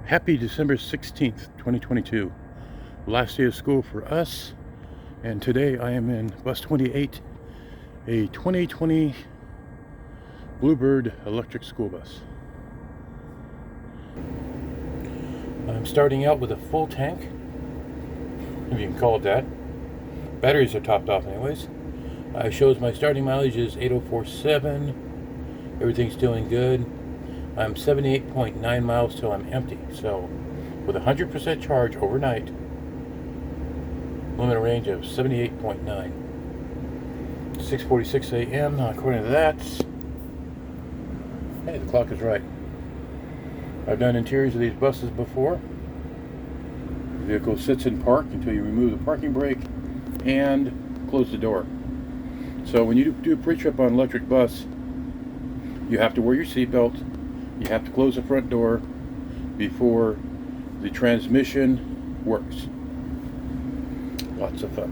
Happy December 16th, 2022. Last day of school for us. And today I am in bus 28, a 2020 Bluebird electric school bus. I'm starting out with a full tank, if you can call it that. Batteries are topped off anyways. It shows my starting mileage is 8047. Everything's doing good. I'm 78.9 miles till I'm empty. So with 100% charge overnight, limit range of 78.9. 6:46 a.m. According to that, hey, the clock is right. I've done interiors of these buses before. The vehicle sits in park until you remove the parking brake and close the door. So when you do a pre-trip on an electric bus, you have to wear your seatbelt. You have to close the front door before the transmission works. Lots of fun.